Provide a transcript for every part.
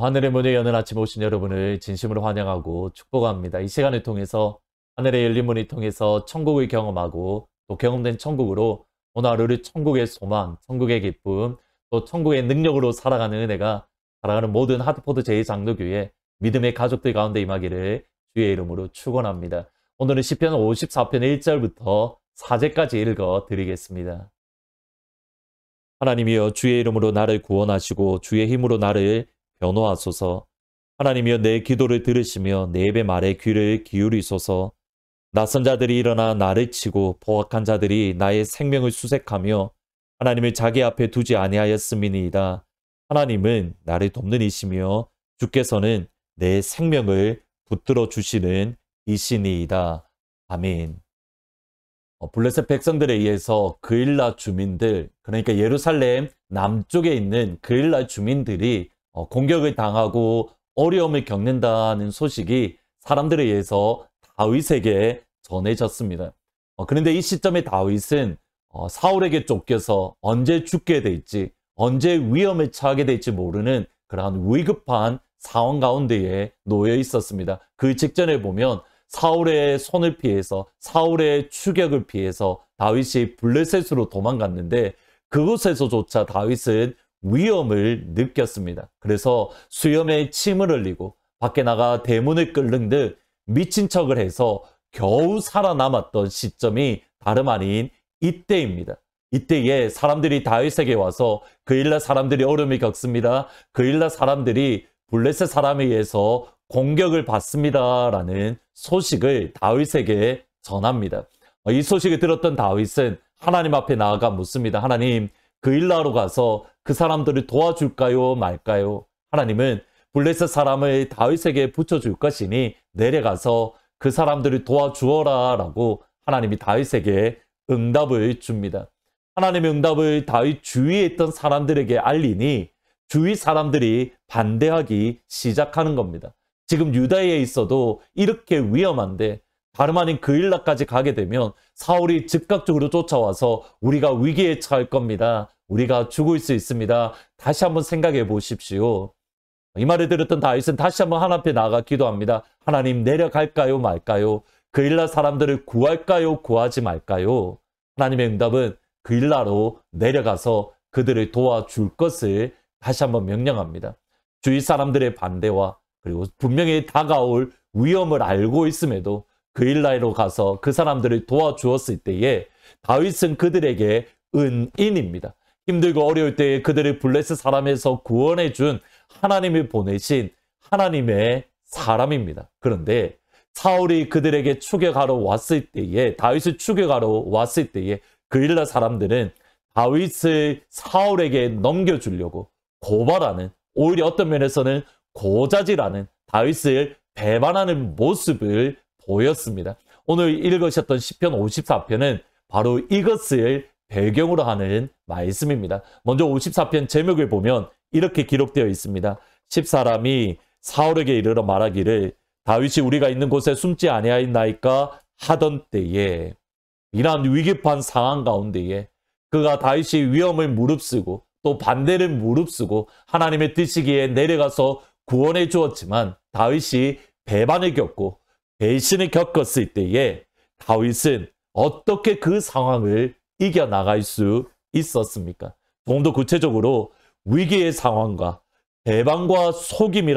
하늘의 문을 여는 아침 오신 여러분을 진심으로 환영하고 축복합니다. 이 시간을 통해서 하늘의 열린 문을 통해서 천국을 경험하고 또 경험된 천국으로 오늘 하루를 천국의 소망, 천국의 기쁨, 또 천국의 능력으로 살아가는 은혜가 살아가는 모든 하트포드 제2장로교회 믿음의 가족들 가운데 임하기를 주의 이름으로 축원합니다. 오늘은 시편 54편 1절부터 4절까지 읽어 드리겠습니다. 하나님이여 주의 이름으로 나를 구원하시고 주의 힘으로 나를 변호하소서. 하나님이여 내 기도를 들으시며 내 입의 말에 귀를 기울이소서. 낯선 자들이 일어나 나를 치고 포악한 자들이 나의 생명을 수색하며 하나님을 자기 앞에 두지 아니하였음이니이다. 하나님은 나를 돕는 이시며 주께서는 내 생명을 붙들어 주시는 이시니이다. 아멘. 블레셋 백성들에 의해서 그일라 주민들, 그러니까 예루살렘 남쪽에 있는 그일라 주민들이 공격을 당하고 어려움을 겪는다는 소식이 사람들에 의해서 다윗에게 전해졌습니다. 그런데 이 시점에 다윗은 사울에게 쫓겨서 언제 죽게 될지, 언제 위험에 처하게 될지 모르는 그러한 위급한 상황 가운데에 놓여 있었습니다. 그 직전에 보면 사울의 손을 피해서, 사울의 추격을 피해서 다윗이 블레셋으로 도망갔는데 그곳에서조차 다윗은 위험을 느꼈습니다. 그래서 수염에 침을 흘리고 밖에 나가 대문을 끓는 듯 미친 척을 해서 겨우 살아남았던 시점이 다름 아닌 이때입니다. 이때에 사람들이 다윗에게 와서 그일라 사람들이 어려움을 겪습니다. 그일라 사람들이 블레셋 사람에 의해서 공격을 받습니다라는 소식을 다윗에게 전합니다. 이 소식을 들었던 다윗은 하나님 앞에 나아가 묻습니다. 하나님, 그일라로 가서 그 사람들을 도와줄까요 말까요? 하나님은 블레셋 사람을 다윗에게 붙여줄 것이니 내려가서 그 사람들을 도와주어라 라고 하나님이 다윗에게 응답을 줍니다. 하나님의 응답을 다윗 주위에 있던 사람들에게 알리니 주위 사람들이 반대하기 시작하는 겁니다. 지금 유다에 있어도 이렇게 위험한데 다름 아닌 그일라까지 가게 되면 사울이 즉각적으로 쫓아와서 우리가 위기에 처할 겁니다. 우리가 죽을 수 있습니다. 다시 한번 생각해 보십시오. 이 말을 들었던 다윗은 다시 한번 하나님 앞에 나아가 기도합니다. 하나님, 내려갈까요 말까요? 그일라 사람들을 구할까요 구하지 말까요? 하나님의 응답은 그일라로 내려가서 그들을 도와줄 것을 다시 한번 명령합니다. 주위 사람들의 반대와 그리고 분명히 다가올 위험을 알고 있음에도 그일라로 가서 그 사람들을 도와주었을 때에 다윗은 그들에게 은인입니다. 힘들고 어려울 때에 그들을 블레셋 사람에서 구원해준 하나님이 보내신 하나님의 사람입니다. 그런데 사울이 그들에게 추격하러 왔을 때에, 다윗을 추격하러 왔을 때에 그일라 사람들은 다윗을 사울에게 넘겨주려고 고발하는, 오히려 어떤 면에서는 고자질하는, 다윗을 배반하는 모습을 보였습니다. 오늘 읽으셨던 시편 54편은 바로 이것을 배경으로 하는 말씀입니다. 먼저 54편 제목을 보면 이렇게 기록되어 있습니다. 10사람이 사울에게 이르러 말하기를 다윗이 우리가 있는 곳에 숨지 아니하였나이까 하던 때에, 이러한 위급한 상황 가운데에 그가 다윗이 위험을 무릅쓰고 또 반대를 무릅쓰고 하나님의 뜻이기에 내려가서 구원해 주었지만 다윗이 배반을 겪고 배신을 겪었을 때에 다윗은 어떻게 그 상황을 이겨나갈 수 있었습니까? 좀 더 구체적으로 위기의 상황과 배반과 속임을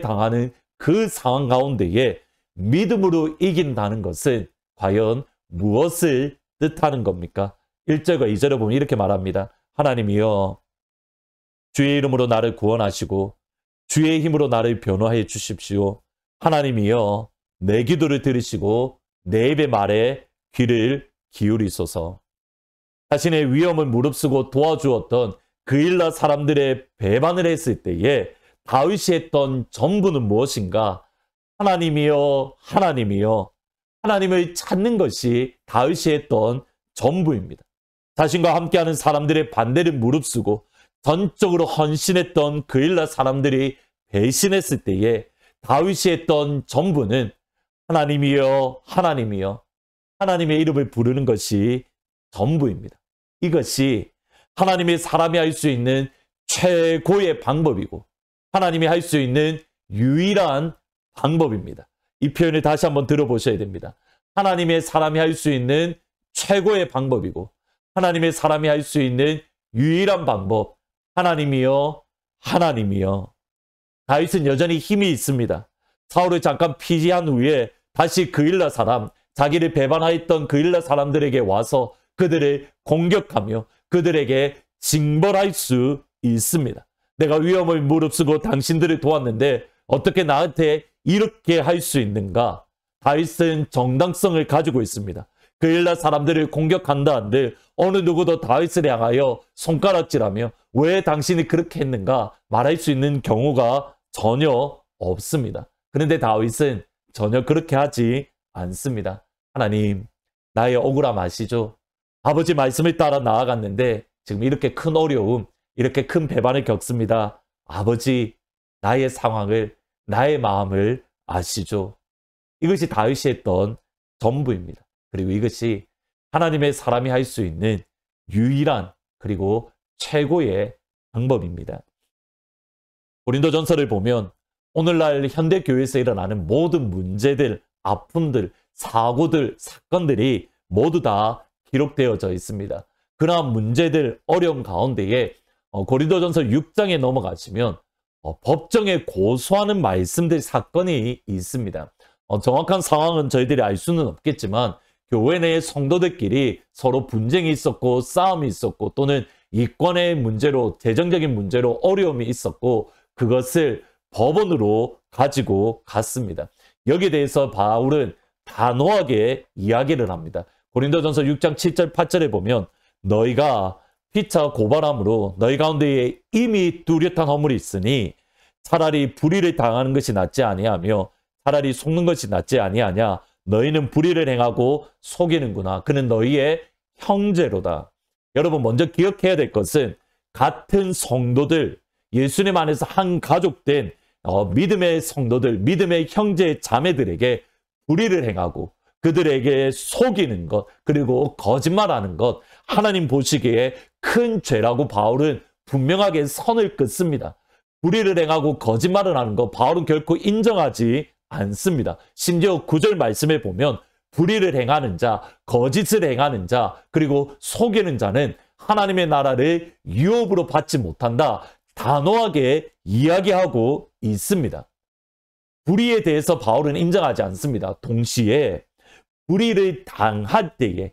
당하는 그 상황 가운데에 믿음으로 이긴다는 것은 과연 무엇을 뜻하는 겁니까? 1절과 2절을 보면 이렇게 말합니다. 하나님이여 주의 이름으로 나를 구원하시고 주의 힘으로 나를 변호해 주십시오. 하나님이여 내 기도를 들으시고 내 입의 말에 귀를 기울이소서. 자신의 위험을 무릅쓰고 도와주었던 그일라 사람들의 배반을 했을 때에 다윗이 했던 전부는 무엇인가? 하나님이여, 하나님이여. 하나님을 찾는 것이 다윗이 했던 전부입니다. 자신과 함께하는 사람들의 반대를 무릅쓰고 전적으로 헌신했던 그일라 사람들이 배신했을 때에 다윗이 했던 전부는 하나님이여, 하나님이여. 하나님의 이름을 부르는 것이 전부입니다. 이것이 하나님의 사람이 할 수 있는 최고의 방법이고 하나님이 할 수 있는 유일한 방법입니다. 이 표현을 다시 한번 들어보셔야 됩니다. 하나님의 사람이 할 수 있는 최고의 방법이고 하나님의 사람이 할 수 있는 유일한 방법. 하나님이여, 하나님이여. 다윗은 여전히 힘이 있습니다. 사울을 잠깐 피지한 후에 다시 그일라 사람, 자기를 배반하였던 그일라 사람들에게 와서 그들을 공격하며 그들에게 징벌할 수 있습니다. 내가 위험을 무릅쓰고 당신들을 도왔는데 어떻게 나한테 이렇게 할 수 있는가? 다윗은 정당성을 가지고 있습니다. 그일라 사람들을 공격한다 한들 어느 누구도 다윗을 향하여 손가락질하며 왜 당신이 그렇게 했는가 말할 수 있는 경우가 전혀 없습니다. 그런데 다윗은 전혀 그렇게 하지 않습니다. 하나님, 나의 억울함 아시죠? 아버지 말씀을 따라 나아갔는데 지금 이렇게 큰 어려움, 이렇게 큰 배반을 겪습니다. 아버지, 나의 상황을, 나의 마음을 아시죠? 이것이 다윗이 했던 전부입니다. 그리고 이것이 하나님의 사람이 할 수 있는 유일한 그리고 최고의 방법입니다. 고린도전서를 보면 오늘날 현대교회에서 일어나는 모든 문제들, 아픔들, 사고들, 사건들이 모두 다 기록되어져 있습니다. 그러한 문제들, 어려움 가운데에 고린도전서 6장에 넘어가시면 법정에 고소하는 말씀들, 사건이 있습니다. 정확한 상황은 저희들이 알 수는 없겠지만 교회 내의 성도들끼리 서로 분쟁이 있었고 싸움이 있었고 또는 이권의 문제로, 재정적인 문제로 어려움이 있었고 그것을 법원으로 가지고 갔습니다. 여기에 대해서 바울은 단호하게 이야기를 합니다. 고린도전서 6장 7절 8절에 보면 너희가 피차 고발함으로 너희 가운데에 이미 뚜렷한 허물이 있으니 차라리 불의를 당하는 것이 낫지 아니하며 차라리 속는 것이 낫지 아니하냐. 너희는 불의를 행하고 속이는구나. 그는 너희의 형제로다. 여러분 먼저 기억해야 될 것은 같은 성도들, 예수님 안에서 한 가족된 믿음의 성도들, 믿음의 형제 자매들에게 불의를 행하고 그들에게 속이는 것, 그리고 거짓말하는 것, 하나님 보시기에 큰 죄라고 바울은 분명하게 선을 긋습니다. 불의를 행하고 거짓말을 하는 것 바울은 결코 인정하지 않습니다. 심지어 9절 말씀에 보면 불의를 행하는 자, 거짓을 행하는 자, 그리고 속이는 자는 하나님의 나라를 유업으로 받지 못한다. 단호하게 이야기하고 있습니다. 불의에 대해서 바울은 인정하지 않습니다. 동시에 불의를 당할 때에,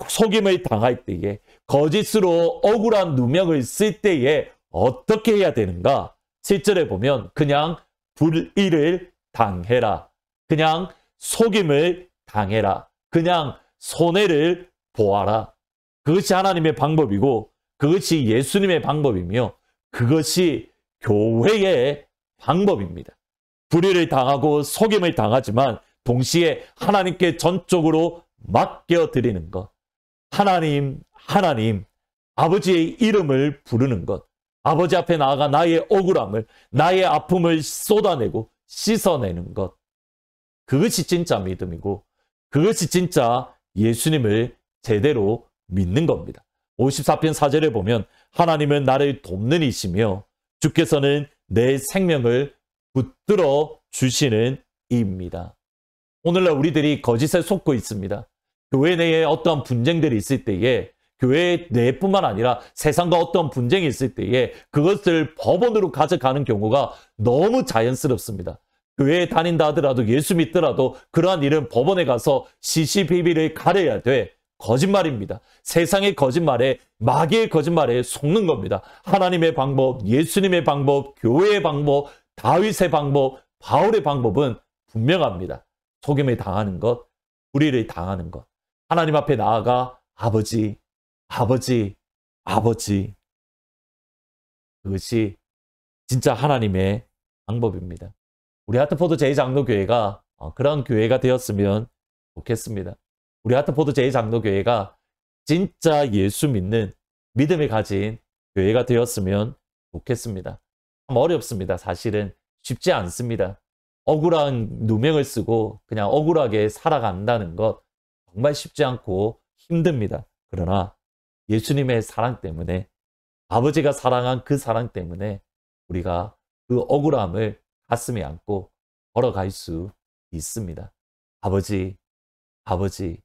속임을 당할 때에, 거짓으로 억울한 누명을 쓸 때에 어떻게 해야 되는가? 7절에 보면 그냥 불의를 당해라. 그냥 속임을 당해라. 그냥 손해를 보아라. 그것이 하나님의 방법이고 그것이 예수님의 방법이며 그것이 교회의 방법입니다. 불의를 당하고 속임을 당하지만 동시에 하나님께 전적으로 맡겨드리는 것. 하나님, 아버지의 이름을 부르는 것. 아버지 앞에 나아가 나의 억울함을, 나의 아픔을 쏟아내고 씻어내는 것. 그것이 진짜 믿음이고 그것이 진짜 예수님을 제대로 믿는 겁니다. 54편 4절에 보면 하나님은 나를 돕는 이시며 주께서는 내 생명을 붙들어 주시는 이입니다. 오늘날 우리들이 거짓에 속고 있습니다. 교회 내에 어떠한 분쟁들이 있을 때에 교회 내뿐만 아니라 세상과 어떤 분쟁이 있을 때에 그것을 법원으로 가져가는 경우가 너무 자연스럽습니다. 교회에 다닌다 하더라도 예수 믿더라도 그러한 일은 법원에 가서 시시비비를 가려야 돼. 거짓말입니다. 세상의 거짓말에, 마귀의 거짓말에 속는 겁니다. 하나님의 방법, 예수님의 방법, 교회의 방법, 다윗의 방법, 바울의 방법은 분명합니다. 속임을 당하는 것, 불의를 당하는 것. 하나님 앞에 나아가 아버지. 그것이 진짜 하나님의 방법입니다. 우리 하트포드 제2장로교회가 그런 교회가 되었으면 좋겠습니다. 우리 하트포드 제2장로교회가 진짜 예수 믿는 믿음을 가진 교회가 되었으면 좋겠습니다. 참 어렵습니다. 사실은 쉽지 않습니다. 억울한 누명을 쓰고 그냥 억울하게 살아간다는 것 정말 쉽지 않고 힘듭니다. 그러나 예수님의 사랑 때문에, 아버지가 사랑한 그 사랑 때문에 우리가 그 억울함을 가슴에 안고 걸어갈 수 있습니다. 아버지, 아버지,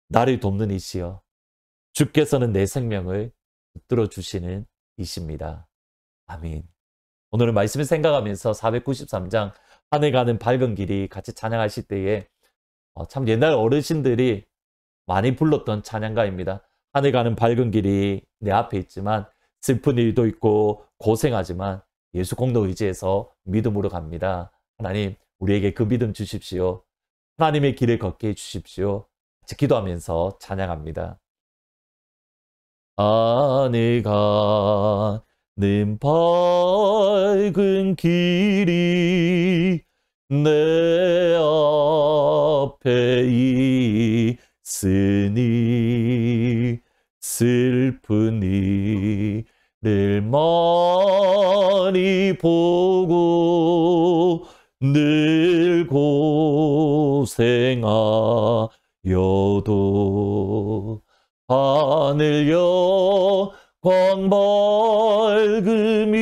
나를 돕는 이시여, 주께서는 내 생명을 붙들어 주시는 이십니다. 아멘. 오늘은 말씀을 생각하면서 493장 하늘 가는 밝은 길이 같이 찬양하실 때에 참 옛날 어르신들이 많이 불렀던 찬양가입니다. 하늘 가는 밝은 길이 내 앞에 있지만 슬픈 일도 있고 고생하지만 예수 공로 의지해서 믿음으로 갑니다. 하나님, 우리에게 그 믿음 주십시오. 하나님의 길을 걷게 해주십시오. 같이 기도하면서 찬양합니다. 하늘 가는 밝은 길이 내 앞에 있으니 슬픈 일을 많이 보고 늘 고생하여도 하늘 영광 밝음이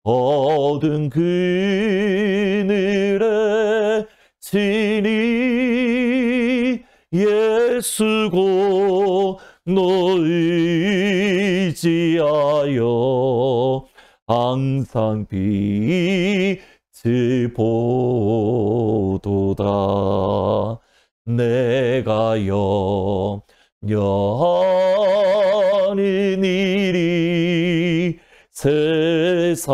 어두운 그늘에 지니 예수 공로 의지하여 항상 빛을 보도다. 내가 염려하는 일이 세상에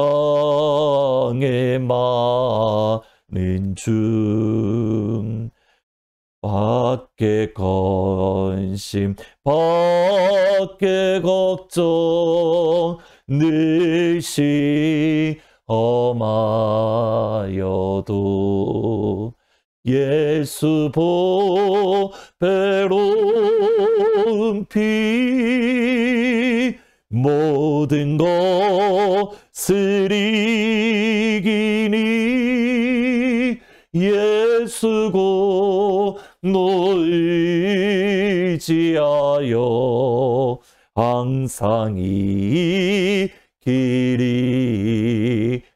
많은 중 밖에 관심 밖에 걱정 늘 시험하여도 예수 보배로운 피 모든 것을 이기니 예수 공로 의지하여 항상 이 길이로다.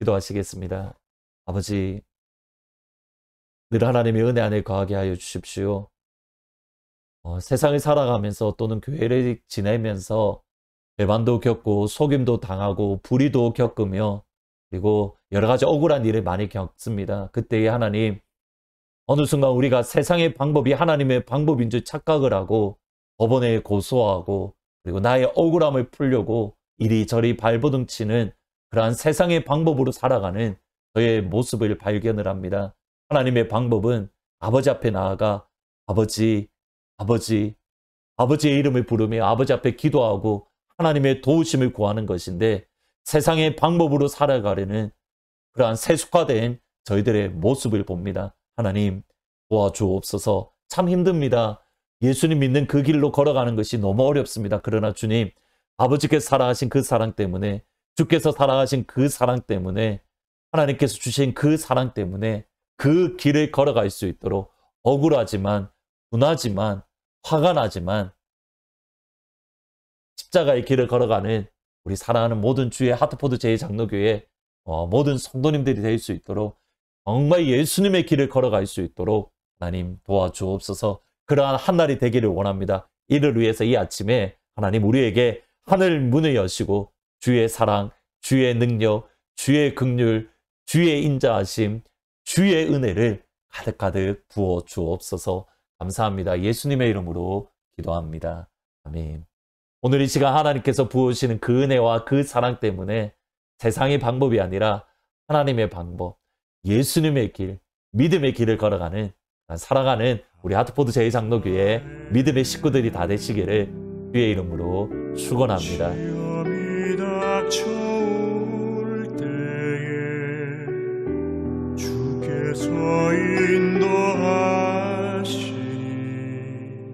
기도하시겠습니다. 아버지, 늘 하나님의 은혜 안에 거하게 하여 주십시오. 세상을 살아가면서 또는 교회를 지내면서 배반도 겪고 속임도 당하고 불의도 겪으며 그리고 여러 가지 억울한 일을 많이 겪습니다. 그때에 하나님, 어느 순간 우리가 세상의 방법이 하나님의 방법인 줄 착각을 하고 법원에 고소하고 그리고 나의 억울함을 풀려고 이리저리 발버둥 치는 그러한 세상의 방법으로 살아가는 저의 모습을 발견을 합니다. 하나님의 방법은 아버지 앞에 나아가 아버지의 이름을 부르며 아버지 앞에 기도하고 하나님의 도우심을 구하는 것인데 세상의 방법으로 살아가려는 그러한 세속화된 저희들의 모습을 봅니다. 하나님, 도와주옵소서. 참 힘듭니다. 예수님 믿는 그 길로 걸어가는 것이 너무 어렵습니다. 그러나 주님, 아버지께서 살아가신 그 사랑 때문에, 주께서 살아가신 그 사랑 때문에, 하나님께서 주신 그 사랑 때문에 그 길을 걸어갈 수 있도록 억울하지만, 분하지만, 화가 나지만 십자가의 길을 걸어가는 우리 사랑하는 모든 주의 하트포드 제2장로교회 모든 성도님들이 될 수 있도록 정말 예수님의 길을 걸어갈 수 있도록 하나님 도와주옵소서. 그러한 한 날이 되기를 원합니다. 이를 위해서 이 아침에 하나님 우리에게 하늘 문을 여시고 주의 사랑, 주의 능력, 주의 긍휼, 주의 인자하심, 주의 은혜를 가득가득 부어 주옵소서. 감사합니다. 예수님의 이름으로 기도합니다. 아멘. 오늘 이 시간 하나님께서 부어주시는 그 은혜와 그 사랑 때문에 세상의 방법이 아니라 하나님의 방법, 예수님의 길, 믿음의 길을 걸어가는 살아가는 우리 하트포드 제2장로교회 믿음의 식구들이 다 되시기를 주의 이름으로 축원합니다. 시험이 닥쳐올 때에 주께서 인도하시니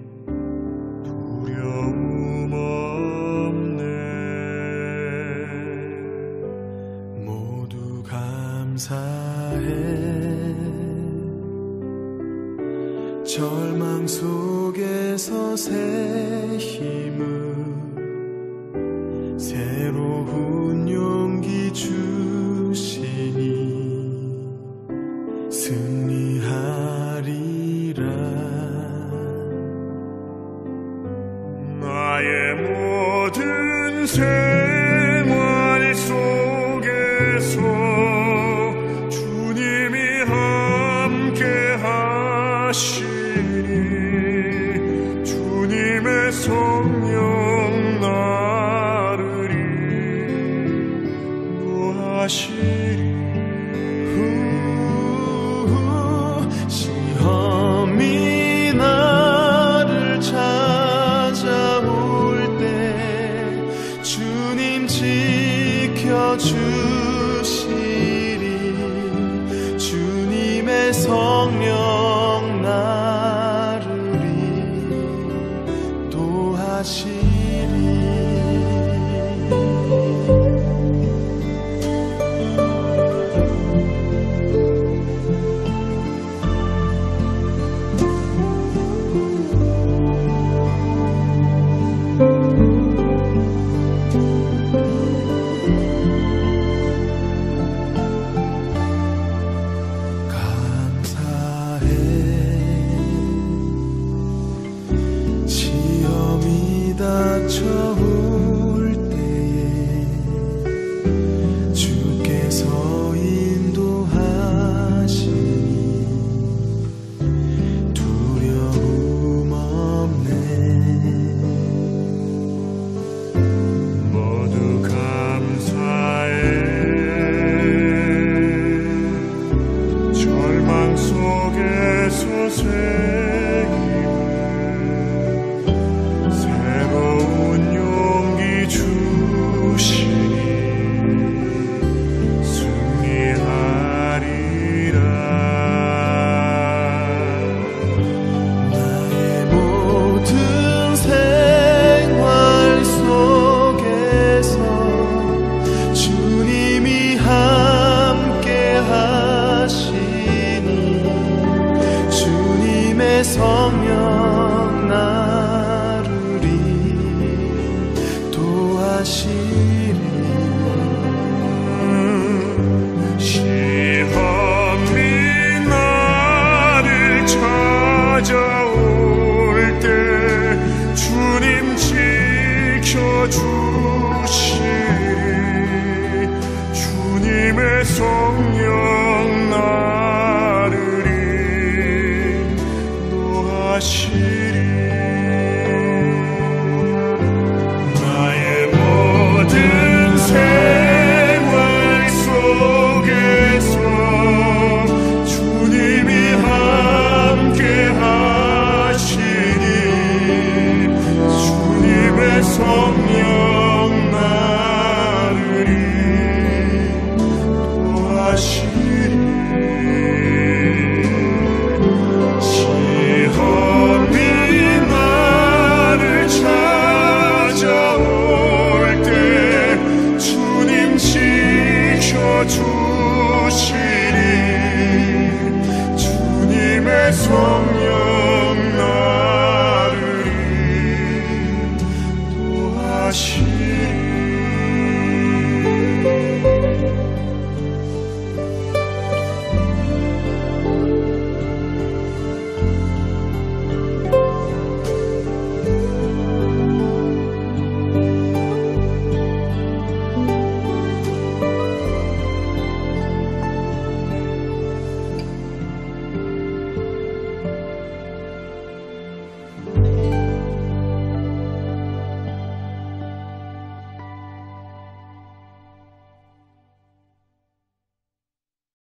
두려움 없네. 모두 감사해. 절망 속에서 새 힘을 나의 모든 생활 속에서 주님이 함께 하시니 주님의 성령 나를 인도하시니 시험이 나를 찾아올 때 주님 지켜주시리 주님의 성령 나를 인도하시리 닥쳐올 때에 주께서 인도하시니 두려움 없네 모두 감사해 절망 속에서 새로운 용기 주시니 승리하리라 나의 모든 생활 속에서 주님이 함께 하시니 주님의 성령 나를 인도하시리 시험이 나를 찾아올 때 주님 지켜주시리 주님의 성령 나를 인도하시리 나의 모든 생활 속에서 주님이 함께 하시니 주님의 성령